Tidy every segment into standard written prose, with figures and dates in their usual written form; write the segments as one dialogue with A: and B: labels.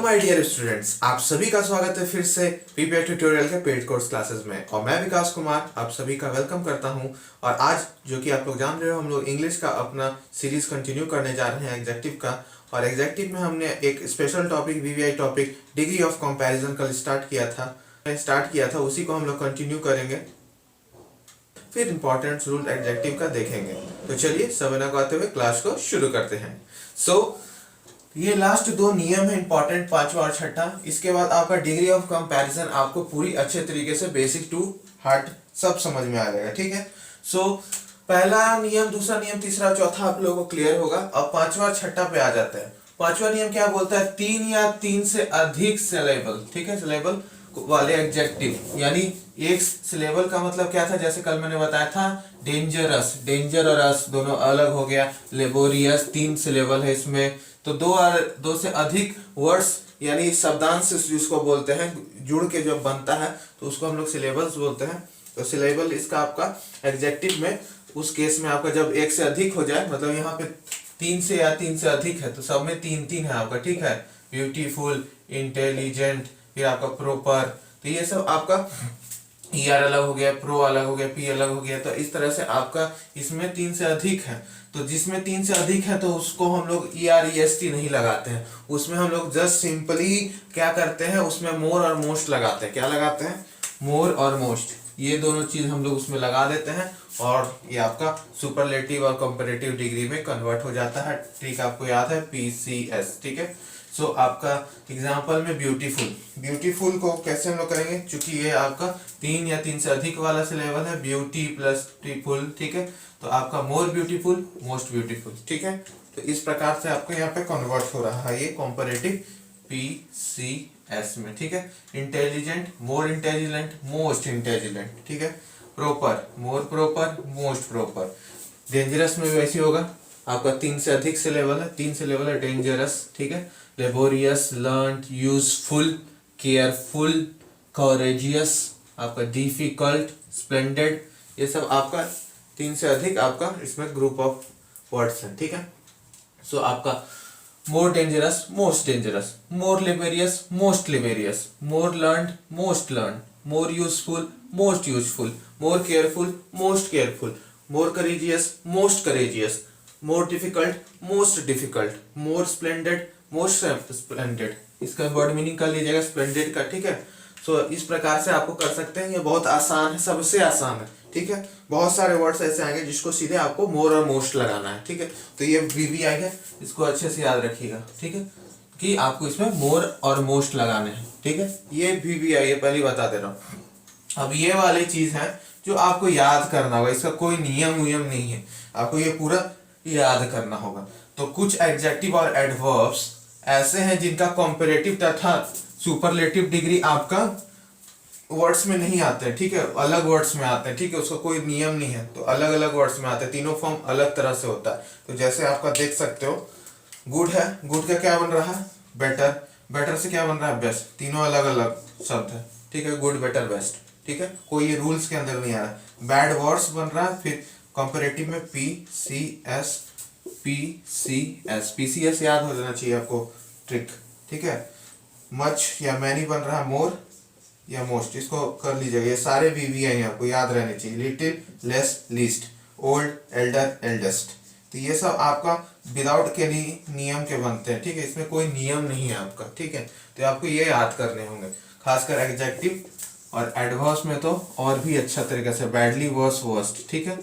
A: My dear students, आप सभी का स्वागत है फिर से पीपीआई ट्यूटोरियल के पेड कोर्स क्लासेस में। और मैं विकास कुमार आप सभी का वेलकम करता हूं। और आज जो कि आप लोग जान रहे हो, हम लोग इंग्लिश का अपना सीरीज कंटिन्यू करने जा रहे हैं एग्जेक्टिव का। और एग्जेक्टिव में हमने एक special topic VVI topic degree of comparison कल स्टार्ट किया था उसी को हम लोग कंटिन्यू करेंगे। फिर इंपॉर्टेंट रूल एडजेक्टिव का देखेंगे। तो चलिए समय लगाते हुए क्लास को शुरू करते हैं। ये लास्ट दो नियम है इंपॉर्टेंट, पांचवा और छठा। इसके बाद आपका डिग्री ऑफ कंपैरिजन आपको पूरी अच्छे तरीके से बेसिक टू हार्ड सब समझ में आ जाएगा। ठीक है। पहला नियम, दूसरा नियम, तीसरा, चौथा आप लोगों को क्लियर होगा। अब पांचवा और छठा पे आ जाते हैं। पांचवा नियम क्या बोलता है? तीन या तीन से अधिक सिलेबल, ठीक है, सिलेबल वाले एडजेक्टिव। यानी एक सिलेबल का मतलब क्या था, जैसे कल मैंने बताया था डेंजरस, डेंजर और अस दोनों अलग हो गया। लेबोरियस तीन सिलेबल है इसमें। तो दो से अधिक वर्ड्स यानी शब्दांश जिसको बोलते हैं, जुड़ के जब बनता है तो उसको हम लोग सिलेबल्स बोलते हैं। तो सिलेबल इसका आपका एडजेक्टिव में उस केस में आपका जब एक से अधिक हो जाए, मतलब यहाँ पे तीन से या तीन से अधिक है तो सब में तीन तीन है आपका। ठीक है। ब्यूटीफुल, इंटेलिजेंट, फिर आपका प्रॉपर। तो ये सब आपका ER अलग हो गया, प्रो अलग हो गया, P अलग हो गया। तो इस तरह से आपका इसमें तीन से अधिक है। तो जिसमें तीन से अधिक है तो उसको हम लोग EREST नहीं लगाते हैं, उसमें हम लोग जस्ट सिंपली क्या करते हैं, उसमें मोर और मोस्ट लगाते हैं। क्या लगाते हैं? मोर और मोस्ट, ये दोनों चीज हम लोग उसमें लगा देते हैं और ये आपका सुपरलेटिव और कंपैरेटिव डिग्री में कन्वर्ट हो जाता है। ठीक, आपको याद है PCS। ठीक है। आपका एग्जाम्पल में ब्यूटीफुल, ब्यूटीफुल को कैसे हम लोग करेंगे, क्योंकि ये आपका तीन या तीन से अधिक वाला सिलेबल है, ब्यूटी प्लस टीफुल। ठीक है। तो आपका मोर ब्यूटीफुल, मोस्ट ब्यूटीफुल। ठीक है। तो इस प्रकार से आपको यहाँ पे कन्वर्ट हो रहा है ये कंपैरेटिव PCS में। ठीक है। Intelligent, more intelligent, most intelligent. ठीक है। प्रॉपर, मोर प्रॉपर, मोस्ट प्रॉपर। डेंजरस में भी वैसे होगा, आपका तीन से अधिक सिलेबल है, तीन सिलेबल है डेंजरस। ठीक है। Laborious, learn, useful, careful, courageous, आपका डिफिकल्ट, स्प्लेंडेड, ये सब आपका तीन से अधिक आपका इसमें ग्रुप ऑफ वर्ड्स हैं। ठीक है। आपका more dangerous, most dangerous, more laborious, most laborious, more learn, most learn, more useful, most useful, more careful, most careful, more courageous, most courageous, more difficult, most difficult, more splendid, most splendid. इसका word meaning कर लीजिएगा splendid का। ठीक है। इस प्रकार से आपको कर सकते हैं। ये बहुत आसान है, सबसे आसान है। ठीक है। बहुत सारे वर्ड्स ऐसे आएंगे जिसको सीधे आपको मोर और मोस्ट लगाना है। ठीक है। तो ये VVI है, इसको अच्छे से याद रखिएगा। ठीक है, कि आपको इसमें मोर और मोस्ट लगाने हैं। ठीक है। ये VVI है, पहले बता दे रहा हूँ। अब ये वाली चीज है जो आपको याद करना होगा, इसका कोई नियम नहीं है, आपको ये पूरा याद करना होगा। तो कुछ एडजेक्टिव और एडवर्ब्स ऐसे हैं जिनका कंपैरेटिव तथा सुपरलेटिव डिग्री आपका वर्ड्स में नहीं आते हैं। ठीक है, अलग वर्ड्स में आते हैं। ठीक है, उसका कोई नियम नहीं है, तो अलग अलग वर्ड्स में आते हैं। तीनों फॉर्म अलग तरह से होता है। तो जैसे आपका देख सकते हो, गुड है, गुड का क्या बन रहा है? बेटर, बेटर से क्या बन रहा है? बेस्ट। तीनों अलग अलग शब्द है। ठीक है, गुड, बेटर, बेस्ट। ठीक है, कोई ये रूल्स के अंदर नहीं आ रहा। बैड वर्ड्स बन रहा है, फिर कंपैरेटिव में PCS, PCS याद हो जाना चाहिए आपको ट्रिक। ठीक है। मच या मैनी बन रहा है मोर या मोस्ट, इसको कर लीजिएगा। ये सारे VVI हैं, आपको याद रहने चाहिए। Little, less, least, old, Elder, eldest. तो ये सब आपका विदाउट के नियम के बनते हैं। ठीक है, इसमें कोई नियम नहीं है आपका। ठीक है। तो आपको ये याद करने होंगे, खासकर एडजेक्टिव और एडवर्ब्स में तो और भी अच्छा तरीके से। Badly, worse, worst. ठीक है।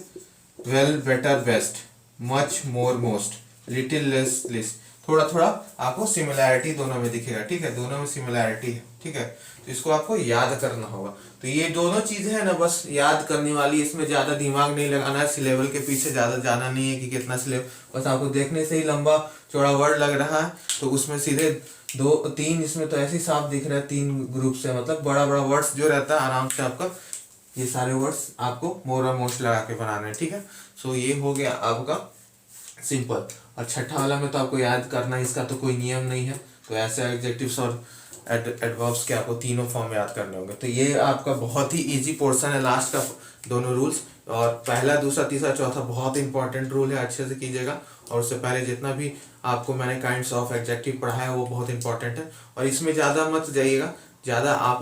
A: Well, better, best, much, more, most, little, less, least. थोड़ा थोड़ा आपको सिमिलैरिटी दोनों में दिखेगा। ठीक है, दोनों में सिमिलैरिटी है। ठीक है। तो इसको आपको याद करना होगा। तो ये दोनों चीजें है ना, बस याद करने वाली, इसमें ज्यादा दिमाग नहीं लगाना है, सिलेबल के पीछे ज्यादा जाना नहीं है कि कितना सिलेबल, बस आपको देखने से ही लंबा चौड़ा वर्ड लग रहा है तो उसमें सीधे दो तीन, इसमें तो ऐसे ही साफ दिख रहा है तीन ग्रुप से, मतलब बड़ा बड़ा वर्ड्स जो रहता है आराम से आपका ये सारे वर्ड्स आपको मोर और मोस्ट लगा के बनाने हैं। ठीक है। ये हो गया आपका सिंपल। और छठा वाला में तो आपको याद करना है, इसका तो कोई नियम नहीं है। तो ऐसे एडजेक्टिव्स और एडवर्ब्स के आपको तीनों फॉर्म याद करने होंगे। तो ये आपका बहुत ही इजी पोर्शन है, लास्ट का दोनों रूल्स। और पहला, दूसरा, तीसरा, चौथा बहुत इंपॉर्टेंट रूल है, अच्छे से कीजिएगा। और उससे पहले जितना भी आपको मैंने काइंड्स ऑफ एडजेक्टिव पढ़ाया है वो बहुत इंपॉर्टेंट है, और इसमें ज़्यादा मत जाइएगा, ज़्यादा आप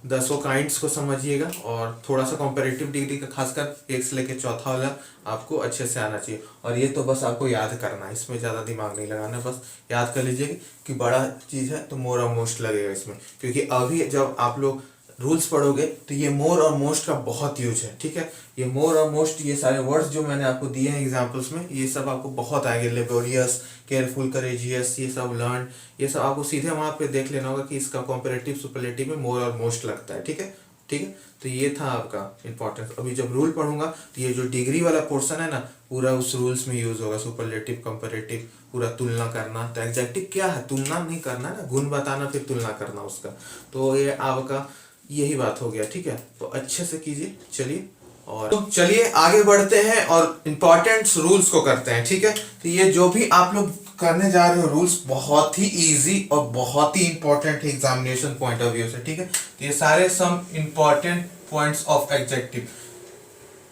A: 10 काइंड्स को समझिएगा और थोड़ा सा कंपैरेटिव डिग्री का खासकर 1 से लेकर चौथा वाला आपको अच्छे से आना चाहिए। और ये तो बस आपको याद करना है, इसमें ज़्यादा दिमाग नहीं लगाना, बस याद कर लीजिए कि बड़ा चीज़ है तो मोर और मोस्ट लगेगा इसमें, क्योंकि अभी जब आप लोग रूल्स पढ़ोगे तो ये मोर और मोस्ट का बहुत यूज है। ठीक है, ये मोर और मोस्ट, ये सारे वर्ड्स जो मैंने आपको दिए हैं एग्जांपल्स में, ये सब आपको बहुत आएंगे। लेबोरियस, केयरफुल, करेजियस, ये सब लर्न, ये सब आपको सीधे वहां पे देख लेना होगा कि इसका कॉम्परेटिव सुपरलेटिव में मोर और मोस्ट लगता है। ठीक है, ठीक है, तो ये था आपका इंपॉर्टेंस। अभी जब रूल पढ़ूंगा तो ये जो डिग्री वाला पोर्शन है ना, पूरा उस रूल्स में यूज होगा। सुपरलेटिव, कंपैरेटिव, पूरा तुलना करना। तो एग्जेक्टिव क्या है? तुलना नहीं करना ना, गुण बताना फिर तुलना करना उसका। तो ये आपका यही बात हो गया। ठीक है, तो अच्छे से कीजिए। चलिए, और तो चलिए आगे बढ़ते हैं और इम्पोर्टेंट रूल्स को करते हैं। ठीक है, तो ये जो भी आप लोग करने जा रहे हो रूल्स बहुत ही इजी और बहुत ही इंपॉर्टेंट है एग्जामिनेशन पॉइंट ऑफ व्यू से। ठीक है, तो ये सारे some important points of adjective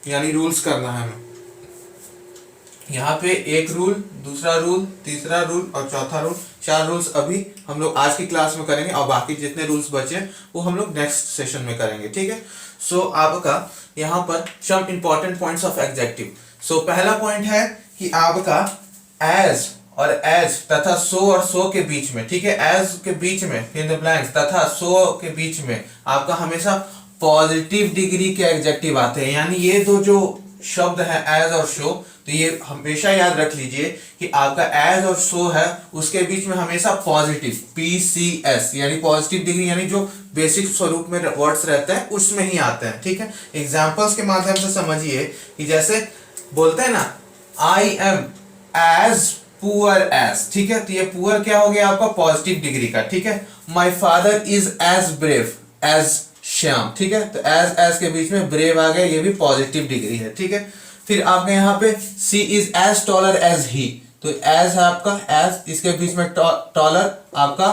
A: यानी रूल्स करना है हमें। यहाँ पे एक रूल, दूसरा रूल, तीसरा रूल और चौथा रूल, 4 रूल्स अभी हम लोग आज की क्लास में करेंगे, और बाकी जितने रूल्स बचे हैं वो हम लोग नेक्स्ट सेशन में करेंगे। ठीक है, सो आपका यहाँ पर some important points of adjective. So पहला पॉइंट है कि आपका एज और एज तथा सो और सो के बीच में, ठीक है, एज के बीच में फिर द ब्लैंक्स तथा सो के बीच में आपका हमेशा पॉजिटिव डिग्री के एग्जेक्टिव आते हैं। यानी ये दो जो शब्द है एज और शो, तो ये हमेशा याद रख लीजिए कि आपका एज और सो है उसके बीच में हमेशा पॉजिटिव PCS यानी पॉजिटिव डिग्री, यानी जो बेसिक स्वरूप में वर्ड्स रहते हैं उसमें ही आते हैं। ठीक है, एग्जांपल्स के माध्यम से समझिए कि जैसे बोलते हैं ना, I am as poor as. ठीक है, तो ये पुअर क्या हो गया आपका? पॉजिटिव डिग्री का। ठीक है, my father is as brave as Shyam. ठीक है, तो एज के बीच में ब्रेव आ गया, ये भी पॉजिटिव डिग्री है। ठीक है, फिर आपके यहाँ पे she is as taller as he, तो एज है आपका एज, इसके बीच में टॉलर आपका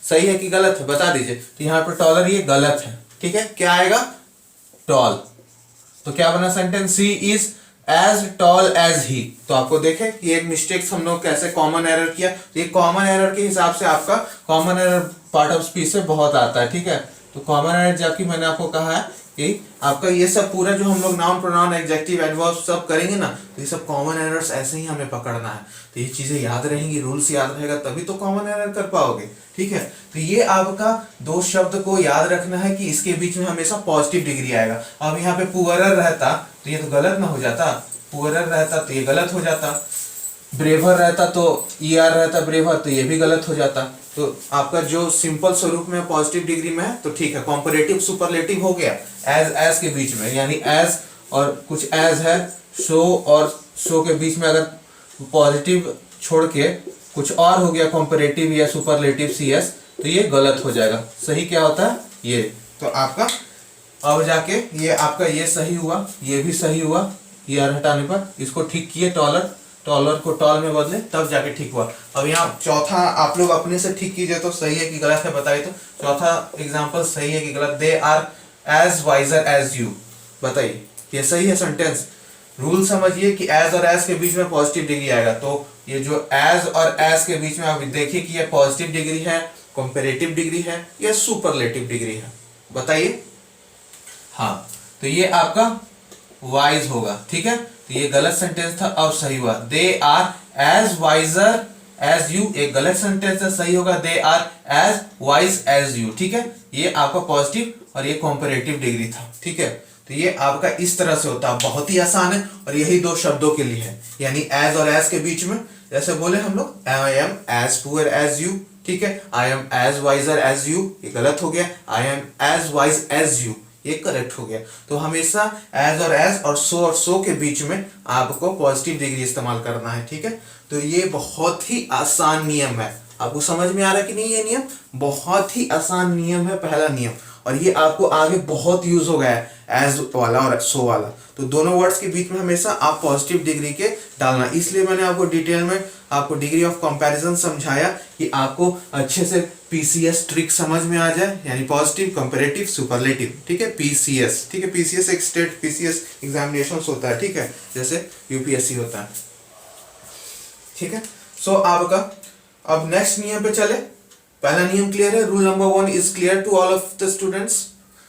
A: सही है कि गलत है बता दीजिए। तो यहाँ पे टॉलर ये गलत है। ठीक है, क्या आएगा? टॉल। तो क्या बना sentence? She is as tall as he. तो आपको देखें कि एक मिस्टेक हम लोग कैसे कॉमन एरर किया। तो ये कॉमन एरर के हिसाब से आपका common error part of speech से बहुत आता है। ठीक है, तो कॉमन एरर जबकि मैंने आपको कहा है कि आपका ये सब पूरा जो हम लोग नाउन प्रोनाउन एडजेक्टिव एडवर्ब सब करेंगे ना, तो ये सब कॉमन एरर्स ऐसे ही हमें पकड़ना है। तो ये चीजें याद रहेंगी, रूल्स याद रहेगा तभी तो कॉमन एरर कर पाओगे। ठीक है, तो ये आपका 2 शब्द को याद रखना है कि इसके बीच में हमेशा पॉजिटिव डिग्री आएगा। अब यहाँ पे पुअरर रहता तो ये तो गलत ना हो जाता, पुअरर रहता तो ये गलत हो जाता, ब्रेवर रहता तो ER रहता ब्रेवर, तो ये भी गलत हो जाता। तो आपका जो सिंपल स्वरूप में पॉजिटिव डिग्री में है तो ठीक है, कॉम्परेटिव सुपरलेटिव हो गया एज के बीच में, यानी एज और कुछ एज है, सो और सो के बीच में अगर पॉजिटिव छोड़ के कुछ और हो गया कॉम्परेटिव या सुपरलेटिव CS, तो ये गलत हो जाएगा। सही क्या होता है? ये तो आपका अब जाके ये आपका ये सही हुआ, ये भी सही हुआ, ER हटाने पर इसको ठीक किए, टॉलर को टॉल में बदले, तब जाके ठीक हुआ। अब यहाँ चौथा आप लोग अपने से ठीक कीजिए तो सही है कि गलत है बताइए। तो चौथा एग्जांपल सही है कि गलत? They are as wiser as you, बताइए ये सही है सेंटेंस? रूल समझिए कि एज और एज के बीच में पॉजिटिव डिग्री आएगा। तो ये जो एज और एज के बीच में आप देखिए कि ये पॉजिटिव डिग्री है, कंपैरेटिव डिग्री है या सुपरलेटिव डिग्री है, बताइए। हाँ, तो ये आपका वाइज होगा। ठीक है, तो ये गलत सेंटेंस था, अब सही हुआ। They are as wiser as you, एक गलत सेंटेंस है, सही होगा they are as wise as you. ठीक है, ये आपका पॉजिटिव और ये कंपैरेटिव डिग्री था। ठीक है, तो ये आपका इस तरह से होता है, बहुत ही आसान है, और यही 2 शब्दों के लिए है, यानी एज और एज के बीच में जैसे बोले हम लोग I am as poor as you. ठीक है, I am as wiser as you, ये गलत हो गया। I am as wise as you, ये करेक्ट हो गया। तो हमेशा एज और सो के बीच में आपको पॉजिटिव डिग्री इस्तेमाल करना है। ठीक है, तो ये बहुत ही आसान नियम है। आपको समझ में आ रहा है कि नहीं? ये नियम बहुत ही आसान नियम है, पहला नियम, और ये आपको आगे बहुत यूज हो गया है, एज वाला और सो वाला। तो दोनों वर्ड्स के बीच में हमेशा आप पॉजिटिव डिग्री के डालना, इसलिए मैंने आपको डिटेल में आपको डिग्री ऑफ कंपैरिजन समझाया कि आपको अच्छे से PCS ट्रिक समझ में आ जाए, यानी पॉजिटिव, कंपैरेटिव, सुपरलेटिव। ठीक है, PCS। ठीक है, PCS एक स्टेट PCS एग्जामिनेशन होता है। ठीक है, जैसे UPSC होता है। ठीक है, सो आपका अब नेक्स्ट नियम पे चले। पहला नियम क्लियर है, rule number 1 is clear to all of the students,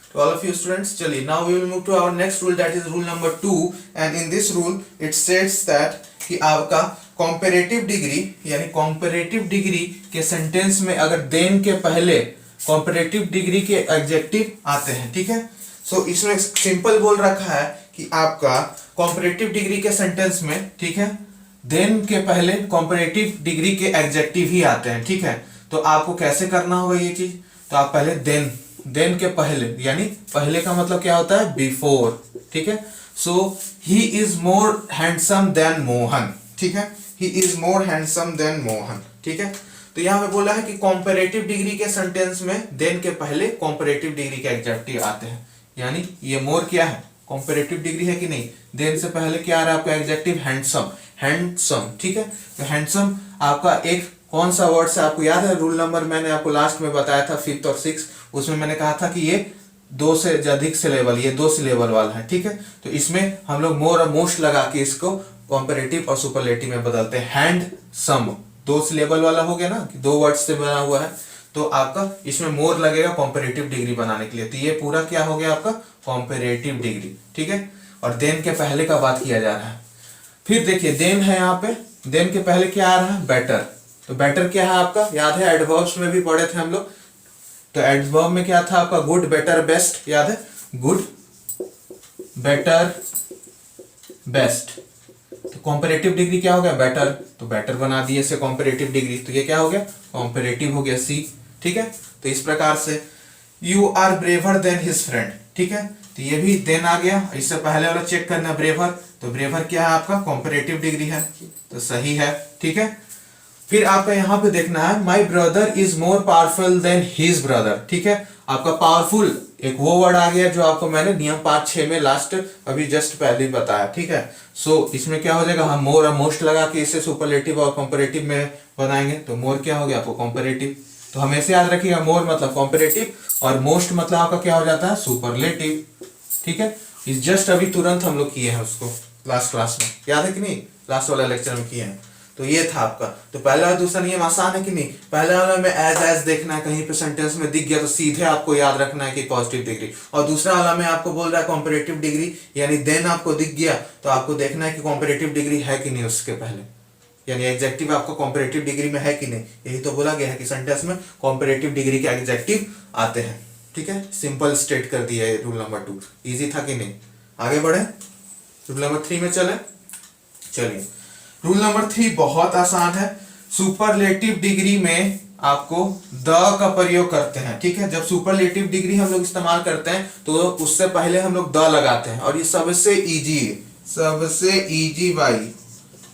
A: to all of you students। चलिए now we will move to our next rule, that is rule number 2, and in this rule it states that कि आपका comparative degree यानी comparative degree के sentence में अगर then के पहले comparative degree के एडजेक्टिव आते हैं, ठीक है। सो इसमें सिंपल बोल रखा है कि आपका comparative degree के सेंटेंस में, ठीक है, देन के पहले comparative degree के एडजेक्टिव ही आते हैं, ठीक है। तो आपको कैसे करना होगा ये चीज, तो आप पहले देन के पहले, यानी पहले का मतलब क्या होता है, बिफोर, ठीक है। So he is more handsome than Mohan, ठीक है, he is more handsome than Mohan, ठीक है। तो यहां पे बोला है कि कॉम्परेटिव डिग्री के सेंटेंस में देन के पहले कॉम्परेटिव डिग्री के एडजेक्टिव आते हैं, यानी ये मोर क्या है, कॉम्परेटिव डिग्री है कि नहीं। देन से पहले क्या आ रहा है आपका एडजेक्टिव, हैंडसम, हैंडसम, ठीक है। तो हैंडसम आपका एक कौन सा वर्ड से आपको याद है, रूल नंबर मैंने आपको लास्ट में बताया था 5th और 6th, उसमें मैंने कहा था कि ये 2 से अधिक सिलेबल, ये 2 सिलेबल वाला है, ठीक है। तो इसमें हम लोग मोर और मोस्ट लगा के इसको कॉम्परेटिव और सुपरलेटिव में बदलते हैं। हैंड सम 2 सिलेबल वाला हो गया ना, कि 2 वर्ड से बना हुआ है, तो आपका इसमें मोर लगेगा कॉम्परेटिव डिग्री बनाने के लिए। तो ये पूरा क्या हो गया आपका कॉम्परेटिव डिग्री, ठीक है। और देन के पहले का बात किया जा रहा है। फिर देखिए देन है, यहाँ पे देन के पहले क्या आ रहा है, बेटर। तो बेटर क्या है आपका, याद है एडवर्ब्स में भी पढ़े थे हम लोग। तो एडवर्ब में क्या था आपका, गुड, बेटर, बेस्ट, याद है, गुड, बेटर, बेस्ट। तो कॉम्परेटिव डिग्री क्या हो गया, बेटर, तो बेटर बना दिए इसे कॉम्परेटिव डिग्री, तो ये क्या हो गया, कॉम्परेटिव हो गया, सी, ठीक है। तो इस प्रकार से you are braver than his friend, ठीक है। तो ये भी देन आ गया। इससे पहले वाला चेक करना, ब्रेवर, तो ब्रेवर क्या है आपका कॉम्परेटिव डिग्री है, तो सही है, ठीक है। फिर आपका यहाँ पे देखना है, माई brother is more powerful than his brother, ठीक है। आपका पावरफुल एक वो वर्ड आ गया जो आपको मैंने नियम 5-6 में लास्ट अभी जस्ट पहले ही बताया, ठीक है। सो इसमें क्या हो जाएगा, हम मोर और मोस्ट लगा के इसे सुपरलेटिव और कंपैरेटिव में बनाएंगे। तो मोर क्या हो गया आपको कंपैरेटिव, तो हमेशा याद रखिएगा मोर मतलब कंपैरेटिव और मोस्ट मतलब आपका क्या हो जाता है, सुपरलेटिव, ठीक है। इस जस्ट अभी तुरंत हम लोग किए हैं उसको लास्ट क्लास में, याद है कि नहीं, लास्ट वाला लेक्चर में किए हैं। तो ये था आपका। तो पहला और दूसरा नियम आसान है कि नहीं। पहला वाला में एज देखना है, कहीं पे सेंटेंस में दिख गया तो सीधे आपको याद रखना है कि पॉजिटिव डिग्री। और दूसरा वाला में आपको बोल रहा है कॉम्परेटिव डिग्री, यानी देन आपको दिख गया तो आपको देखना है कि कॉम्परेटिव डिग्री है कि नहीं उसके पहले, यानी एग्जेक्टिव आपको कॉम्परेटिव डिग्री में है कि नहीं। यही तो बोला गया है कि सेंटेंस में कॉम्परेटिव डिग्री के एग्जेक्टिव आते हैं, ठीक है। सिंपल स्टेट कर दिया है रूल नंबर 2, इजी था कि नहीं। आगे बढ़े, रूल नंबर 3 में चलिए। रूल नंबर 3 बहुत आसान है। सुपरलेटिव डिग्री में आपको द का प्रयोग करते हैं, ठीक है। जब सुपरलेटिव डिग्री हम लोग इस्तेमाल करते हैं तो उससे पहले हम लोग द लगाते हैं, और ये सबसे इजी भाई,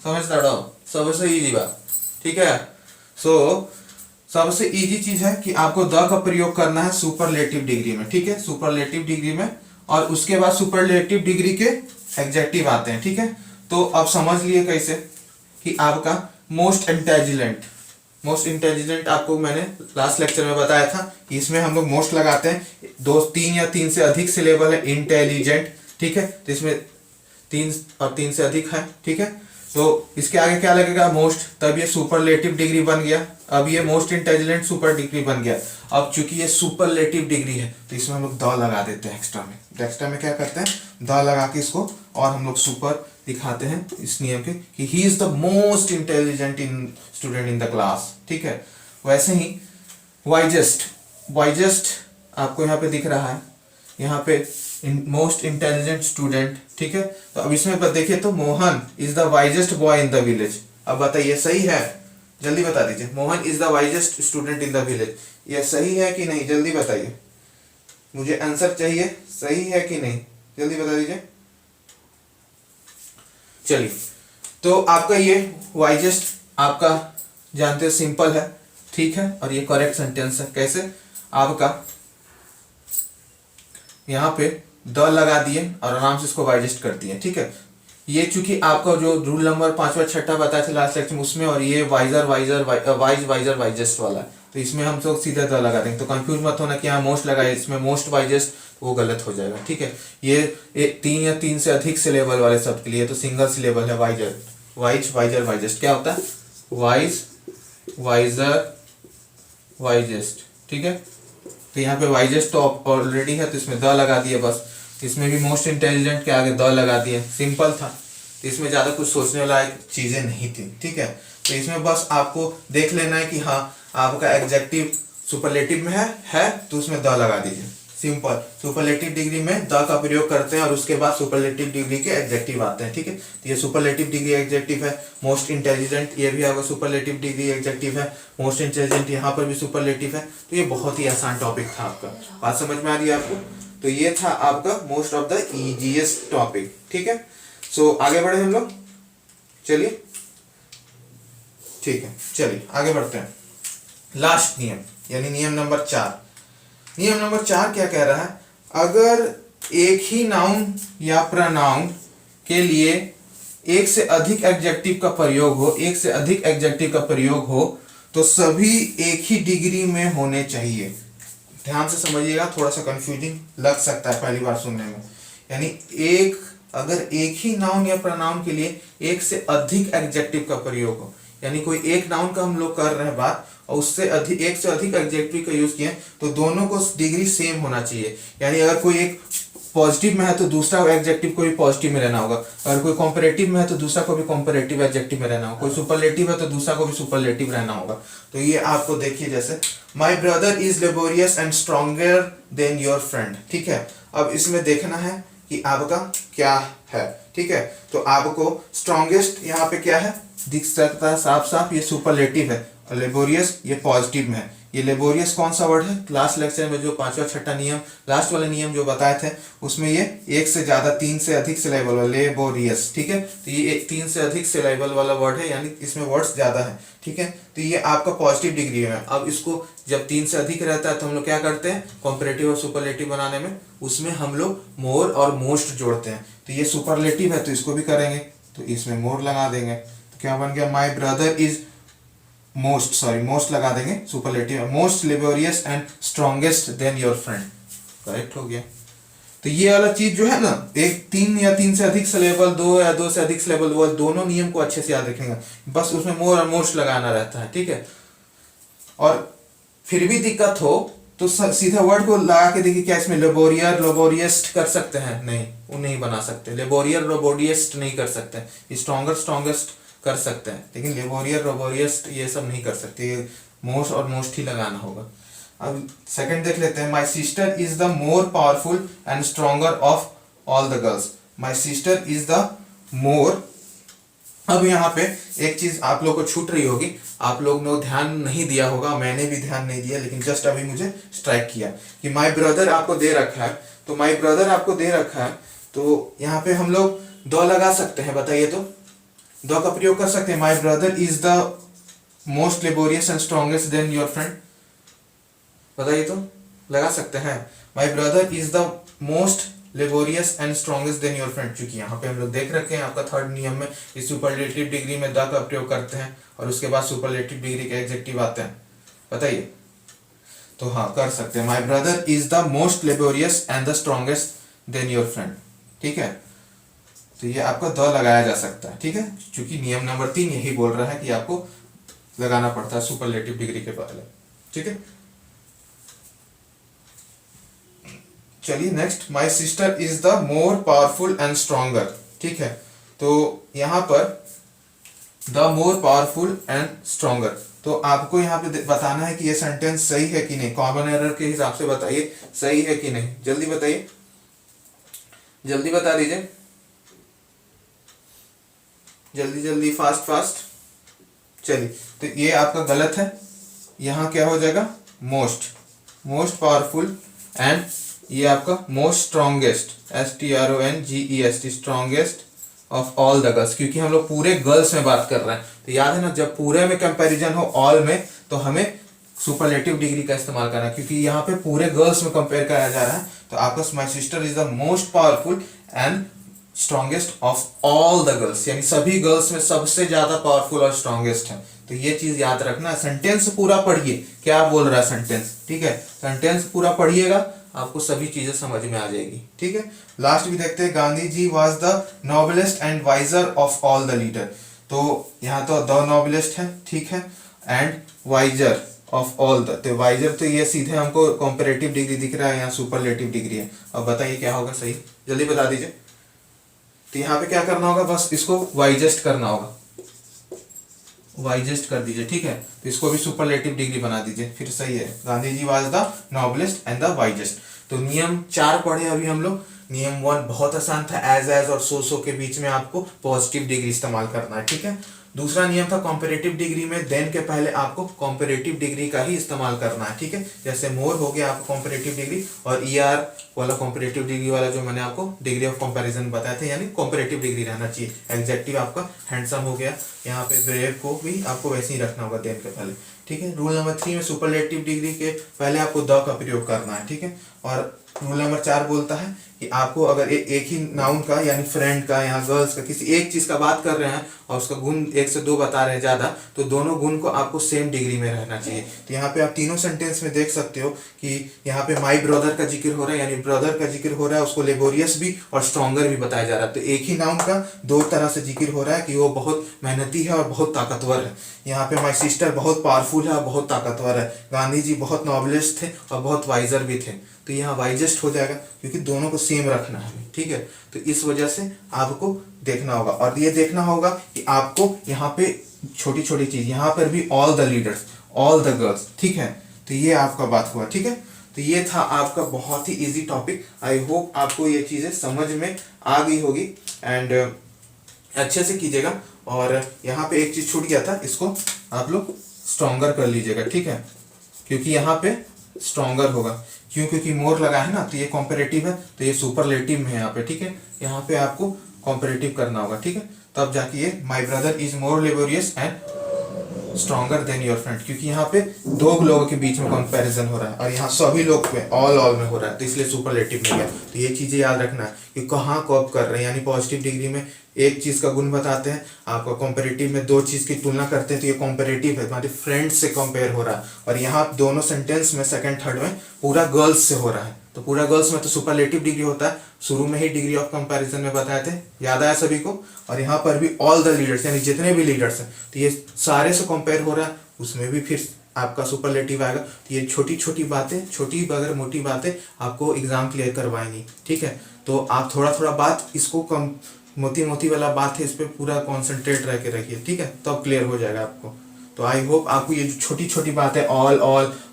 A: समझ रहे, सबसे इजी बात, ठीक है। सबसे इजी चीज है कि आपको द का प्रयोग करना है सुपरलेटिव डिग्री में, ठीक है, सुपरलेटिव डिग्री में। और उसके बाद सुपरलेटिव डिग्री के एडजेक्टिव आते हैं, ठीक है। तो अब समझ लिए कैसे कि आपका मोस्ट इंटेलिजेंट आपको मैंने लास्ट लेक्चर में बताया था कि इसमें हम लोग मोस्ट लगाते हैं, 2, 3 या 3 से अधिक सिलेबल है इंटेलिजेंट, ठीक है। तो इसमें 3 और 3 से अधिक है, ठीक है। तो इसके आगे क्या लगेगा, मोस्ट, तब ये सुपरलेटिव डिग्री बन गया। अब ये मोस्ट इंटेलिजेंट सुपर डिग्री बन गया। अब चूंकि ये सुपरलेटिव डिग्री है तो इसमें हम लोग द लगा देते हैं एक्स्ट्रा में क्या करते हैं, द लगा के इसको और हम लोग सुपर दिखाते हैं इस नियम के कि he is the most intelligent student in the class, ठीक है। वैसे ही वाइजेस्ट आपको यहाँ पे दिख रहा है, यहाँ पे मोस्ट इंटेलिजेंट स्टूडेंट, ठीक है। तो अब इसमें देखिए तो Mohan is the wisest boy in the village. अब बताइए सही है, जल्दी बता दीजिए, Mohan is the wisest student in the village, ये सही है कि नहीं, जल्दी बताइए, मुझे आंसर चाहिए, सही है कि नहीं, जल्दी बता दीजिए। चलिए, तो आपका ये वाइजेस्ट आपका जानते हो सिंपल है, ठीक है, और ये करेक्ट सेंटेंस है। कैसे, आपका यहाँ पे द लगा दिए और आराम से इसको वाइजेस्ट कर दिए, ठीक है। ये चूंकि आपका जो रूल नंबर 5वां 6ठा बताया था लास्ट लेक्चर में, उसमें और ये वाइजेस्ट वाला है, तो इसमें हम लोग सीधा द लगा देंगे। तो कंफ्यूज मत होना कि यहाँ मोस्ट लगाए, इसमें मोस्ट वाइजेस्ट, वो गलत हो जाएगा, ठीक है। ये 3 या 3 से अधिक सिलेबल वाले शब्द के लिए तो सिंगल सिलेबल है, वाइजेस्ट क्या होता है, वाइज, वाइजर, वाइजेस्ट। ठीक है, तो यहाँ पे वाइजेस्ट तो ऑलरेडी है तो इसमें द लगा दिए बस। इसमें भी मोस्ट इंटेलिजेंट के आगे द लगा दिए, सिंपल था। तो इसमें ज़्यादा कुछ सोचने लायक चीज़ें नहीं थी। ठीक है, तो इसमें बस आपको देख लेना है कि हाँ आपका एग्जेक्टिव सुपरलेटिव में है तो उसमें द लगा दीजिए, सिंपल। सुपरलेटिव डिग्री में द का प्रयोग करते हैं और उसके बाद सुपरलेटिव डिग्री के एग्जेक्टिव आते हैं। ठीक है, तो ये सुपरलेटिव डिग्री एग्जेक्टिव है। मोस्ट इंटेलिजेंट ये भी आपका सुपरलेटिव डिग्री एग्जेक्टिव है। मोस्ट इंटेलिजेंट यहाँ पर भी सुपरलेटिव है। तो ये बहुत ही आसान टॉपिक था आपका, बात समझ में आ रही है आपको? तो ये था आपका most of the easiest topic. ठीक है, सो आगे बढ़े हम लोग, चलिए। ठीक है, चलिए आगे बढ़ते हैं। लास्ट नियम यानी नियम नंबर 4। नियम नंबर 4 क्या कह रहा है? अगर एक ही नाउन या प्रनाउन के लिए एक से अधिक एडजेक्टिव का प्रयोग हो, एक से अधिक एडजेक्टिव का प्रयोग हो तो सभी एक ही डिग्री में होने चाहिए। ध्यान से समझिएगा, थोड़ा सा कंफ्यूजिंग लग सकता है पहली बार सुनने में। यानी अगर एक ही नाउन या प्रनाउन के लिए एक से अधिक एडजेक्टिव का प्रयोग हो, यानी कोई एक नाउन का हम लोग कर रहे हैं बात और उससे अधिक, एक से अधिक एडजेक्टिव का यूज किए तो दोनों को डिग्री सेम होना चाहिए। यानी अगर कोई एक पॉजिटिव में है तो दूसरा एडजेक्टिव को भी पॉजिटिव में रहना होगा, अगर कोई कॉम्परेटिव में है तो दूसरा को भी कॉम्परेटिव एडजेक्टिव में रहना होगा, कोई सुपरलेटिव है तो दूसरा को भी सुपरलेटिव रहना होगा। तो ये आपको देखिए, जैसे माई brother is laborious and stronger than your friend. ठीक है, अब इसमें देखना है कि आपका क्या है। ठीक है, तो आपको स्ट्रॉन्गेस्ट यहाँ पे क्या है दिख सकता है साफ साफ, ये सुपरलेटिव है। और लेबोरियस ये पॉजिटिव में है। ये लेबोरियस कौन सा वर्ड है? लास्ट लेक्चर में जो 5वां 6ठा नियम, लास्ट वाले नियम जो बताए थे उसमें ये एक से ज्यादा, 3 से अधिक सिलेबल वाला लेबोरियस। ठीक है, तो ये 3 से अधिक सिलेबल वाला वर्ड है, यानी इसमें वर्ड्स ज्यादा है। ठीक है, तो ये आपका पॉजिटिव डिग्री है। अब इसको जब 3 से अधिक रहता है तो हम लोग क्या करते हैं कॉम्परेटिव और सुपरलेटिव बनाने में, उसमें हम लोग मोर और मोस्ट जोड़ते हैं। तो ये सुपरलेटिव है तो इसको भी करेंगे तो इसमें मोर लगा देंगे, तो क्या बन गया? माई ब्रदर इज मोस्ट लगा देंगे superlative, most laborious and strongest than your friend. Correct हो गया। तो ये वाला चीज जो है ना, एक 3 या 3 से अधिक सिलेबल, 2 या 2 से अधिक सिलेबल, वो दोनों नियम को अच्छे से याद रखेंगे, बस उसमें मोर और मोस्ट लगाना रहता है। ठीक है, और फिर भी दिक्कत हो तो सीधा वर्ड को लगा के देखिए, क्या इसमें लेबोरियर लेबोरियस्ट कर सकते हैं? नहीं, वो नहीं बना सकते। लेबोरियर लेबोरियस्ट नहीं कर सकते। स्ट्रॉन्गर स्ट्रॉन्गेस्ट कर सकते हैं, लेकिन लेबोरियर लेबोरियस्ट ये सब नहीं कर सकते। मोस्ट और मोस्ट ही लगाना होगा। अब सेकंड देख लेते हैं। My sister is the more powerful and stronger of all the girls. My sister is the more. अब यहाँ पे एक चीज आप लोग को छूट रही होगी, आप लोग ने ध्यान नहीं दिया होगा, मैंने भी ध्यान नहीं दिया, लेकिन जस्ट अभी मुझे स्ट्राइक किया कि माई ब्रदर आपको दे रखा है। तो माई ब्रदर आपको दे रखा है तो यहाँ पे हम लोग दो लगा सकते हैं, बताइए तो दो का प्रयोग कर सकते हैं। My brother is the most laborious and strongest than your friend, बताइए तो लगा सकते हैं। My brother is the most laborious and strongest than your friend, क्योंकि यहाँ पे हम लोग देख रखे हैं आपका थर्ड नियम में इस सुपरलेटिव डिग्री में द का प्रयोग करते हैं और उसके बाद सुपरलेटिव डिग्री के एडजेक्टिव आते हैं, बताइए। तो हाँ कर सकते हैं। My brother is the most laborious and the strongest than your friend. ठीक है, तो ये आपका द लगाया जा सकता है। ठीक है, क्योंकि नियम नंबर 3 यही बोल रहा है कि आपको लगाना पड़ता है सुपरलेटिव डिग्री के पहले। ठीक है, चलिए next. My sister is the more powerful and stronger. ठीक है, तो यहाँ पर the more powerful and stronger, तो आपको यहाँ पे बताना है कि ये सेंटेंस सही है कि नहीं। कॉमन एरर के हिसाब से बताइए सही है कि नहीं, जल्दी बताइए, जल्दी बता दीजिए, जल्दी जल्दी, फास्ट फास्ट। चलिए, तो ये आपका गलत है। यहाँ क्या हो जाएगा? मोस्ट पावरफुल एंड ये आपका most strongest, STRONGEST, strongest of all the girls, क्योंकि हम लोग पूरे गर्ल्स में बात कर रहे हैं। तो याद है ना, जब पूरे में कंपैरिजन हो ऑल में तो हमें सुपरलेटिव डिग्री का इस्तेमाल करना है, क्योंकि यहाँ पे पूरे गर्ल्स में कंपेयर कराया जा रहा है। तो आपका my sister is the most powerful and strongest of all the girls, यानी सभी गर्ल्स में सबसे ज्यादा पावरफुल और स्ट्रॉन्गेस्ट है। तो ये चीज याद रखना। सेंटेंस पूरा पढ़िए, क्या बोल रहा है सेंटेंस। ठीक है, सेंटेंस पूरा पढ़िएगा, आपको सभी चीजें समझ में आ जाएगी। ठीक है, लास्ट भी देखते हैं। Gandhi ji was the noblest and wiser of all the leader. तो यहाँ तो द नोबलेस्ट है, ठीक है, and wiser of all the, तो वाइजर तो ये सीधे हमको कॉम्परेटिव डिग्री दिख रहा है, यहाँ सुपरलेटिव डिग्री है। अब बताइए क्या होगा सही, जल्दी बता दीजिए। तो यहाँ पे क्या करना होगा, बस इसको वाइजेस्ट करना होगा, वाइजेस्ट कर दीजिए, ठीक है। तो इसको भी सुपरलेटिव डिग्री बना दीजिए, फिर सही है। Gandhi ji was the noblest and the wisest. तो नियम 4 पढ़े अभी हम लोग। नियम 1 बहुत आसान था, एज और सो के बीच में आपको पॉजिटिव डिग्री इस्तेमाल करना है, ठीक है। दूसरा नियम था कॉम्परेटिव डिग्री में देन के पहले आपको कॉम्परेटिव डिग्री का ही इस्तेमाल करना है, ठीक है। जैसे मोर हो गया आपको कॉम्परेटिव डिग्री, और ER वाला कॉम्परेटिव डिग्री वाला जो मैंने आपको डिग्री ऑफ कंपैरिजन बताया था, यानी कॉम्परेटिव डिग्री रहना चाहिए। एग्जेक्टिव आपका हैंडसम हो गया, यहाँ पे ब्रेव को भी आपको वैसे ही रखना होगा देन के पहले, ठीक है। रूल नंबर 3 में सुपरलेटिव डिग्री के पहले आपको द का प्रयोग करना है, ठीक है। और रूल नंबर 4 बोलता है कि आपको अगर एक ही नाउन का यानी फ्रेंड का, यहाँ गर्ल्स का, किसी एक चीज का बात कर रहे हैं और उसका गुण 1 से 2 बता रहे हैं ज्यादा, तो दोनों गुण को आपको सेम डिग्री में रहना चाहिए। तो यहाँ पे आप तीनों सेंटेंस में देख सकते हो कि यहाँ पे माई ब्रदर का जिक्र हो रहा है, यानी ब्रदर का जिक्र हो रहा है, उसको लेबोरियस भी और स्ट्रॉन्गर भी बताया जा रहा है। तो एक ही नाउन का 2 तरह से जिक्र हो रहा है कि वो बहुत मेहनती है और बहुत ताकतवर है। यहाँ पे माई सिस्टर बहुत पावरफुल है और बहुत ताकतवर है। गांधी जी बहुत नॉबलेस्ट थे और बहुत वाइजर भी थे। तो यहाँ वाइजेस्ट हो जाएगा क्योंकि दोनों को सेम रखना है, ठीक है। तो इस वजह से आपको देखना होगा, और ये देखना होगा कि आपको यहाँ पे छोटी छोटी चीज, यहाँ पर भी all the leaders, all the girls, ठीक है। तो ये आपका बात हुआ, ठीक है। तो ये था आपका बहुत ही इजी टॉपिक। आई होप आपको ये चीजें समझ में आ गई होगी एंड अच्छे से कीजिएगा। और यहाँ पे एक चीज छूट गया था, इसको आप लोग स्ट्रॉन्गर कर लीजिएगा, ठीक है, क्योंकि यहाँ पे स्ट्रॉन्गर होगा। क्यों? क्योंकि मोर लगा है ना, तो ये कॉम्परेटिव है, तो ये सुपरलेटिव में है यहाँ पे, ठीक है। यहाँ पे आपको कॉम्परेटिव करना होगा, ठीक है। तब जाके ये माई brother is more laborious and stronger than your friend, क्योंकि यहाँ पे 2 लोगों के बीच में कंपैरिजन हो रहा है और यहाँ सभी लोग में ऑल में हो रहा है, तो इसलिए सुपरलेटिव में गया। तो ये चीजें याद रखना है कि कहाँ कब कर रहे हैं, यानी पॉजिटिव डिग्री में एक चीज का गुण बताते हैं, आपका कॉम्परेटिव में 2 चीज की तुलना करते हैं, तो ये कॉम्परेटिव है, मतलब फ्रेंड से कंपेयर हो रहा है। और यहाँ दोनों सेंटेंस में सेकंड थर्ड में पूरा गर्ल्स से हो रहा है, तो पूरा गर्ल्स में तो सुपरलेटिव डिग्री होता है। शुरू में ही डिग्री ऑफ कंपैरिजन में बताए थे, याद आया सभी को। और यहाँ पर भी ऑल द लीडर्स, यानी जितने भी लीडर्स हैं, तो ये सारे से कंपेयर हो रहा है, उसमें भी फिर आपका सुपरलेटिव आएगा। तो ये छोटी छोटी बातें, छोटी अगर मोटी बातें आपको एग्जाम क्लियर करवाएंगी, ठीक है। तो आप थोड़ा थोड़ा बात इसको कम, मोती मोती वाला बात है, इस पर पूरा कॉन्सेंट्रेट रह के रखिए, ठीक है, तब क्लियर हो जाएगा आपको। तो आई होप आपको ये जो छोटी छोटी बात है, ऑल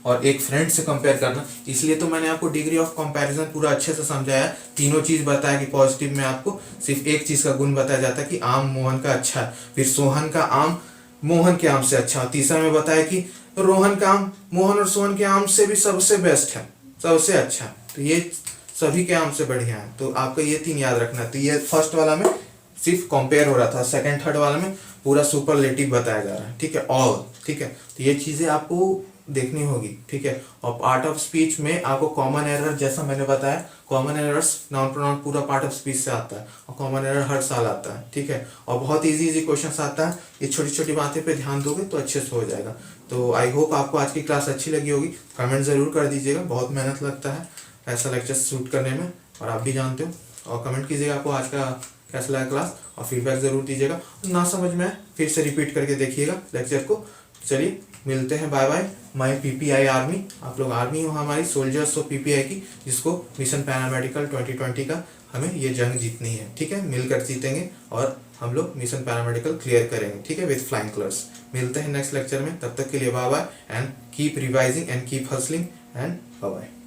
A: और एक फ्रेंड से कंपेयर करना, इसलिए तो मैंने आपको डिग्री ऑफ कंपैरिजन पूरा अच्छे से समझाया। तीनों चीज बताया कि पॉजिटिव में आपको सिर्फ एक चीज का गुण बताया जाता है कि आम मोहन का अच्छा है, फिर सोहन का आम मोहन के आम से अच्छा। तीसरा में बताया कि रोहन का आम मोहन और सोहन के आम से भी सबसे बेस्ट है, सबसे अच्छा। तो ये सभी के आम से बढ़िया है। तो आपको ये 3 याद रखना। तो ये फर्स्ट वाला में सिर्फ कंपेयर हो रहा था, सेकंड थर्ड वाला में पूरा सुपरलेटिव बताया जा रहा है, ठीक है, ऑल, ठीक है। तो ये चीजें आपको देखनी होगी, ठीक है। और पार्ट ऑफ स्पीच में आपको कॉमन एरर, जैसा मैंने बताया, कॉमन एरर्स नाउन प्रोनाउन पूरा पार्ट ऑफ स्पीच से आता है और कॉमन एरर हर साल आता है, ठीक है। और बहुत इजी क्वेश्चन आता है, ये छोटी छोटी बातें पे ध्यान दोगे तो अच्छे से हो जाएगा। तो आई होप आपको आज की क्लास अच्छी लगी होगी। कमेंट जरूर कर दीजिएगा, बहुत मेहनत लगता है ऐसा लेक्चर शूट करने में, और आप भी जानते हो। और कमेंट कीजिएगा आपको आज का कैसा लगा क्लास, और फीडबैक जरूर दीजिएगा। ना समझ में फिर से रिपीट करके देखिएगा लेक्चर को। चलिए मिलते हैं, बाय बाय। माई PPI आर्मी, आप लोग आर्मी हो हमारी, सोल्जर्स हो PPI की, जिसको मिशन पैरा मेडिकल 2020 का हमें ये जंग जीतनी है, ठीक है। मिलकर जीतेंगे और हम लोग मिशन पैरा मेडिकल क्लियर करेंगे, ठीक है, विद फ्लाइंग कलर्स। मिलते हैं नेक्स्ट लेक्चर में, तब तक के लिए bye bye and keep revising and keep hustling and bye bye.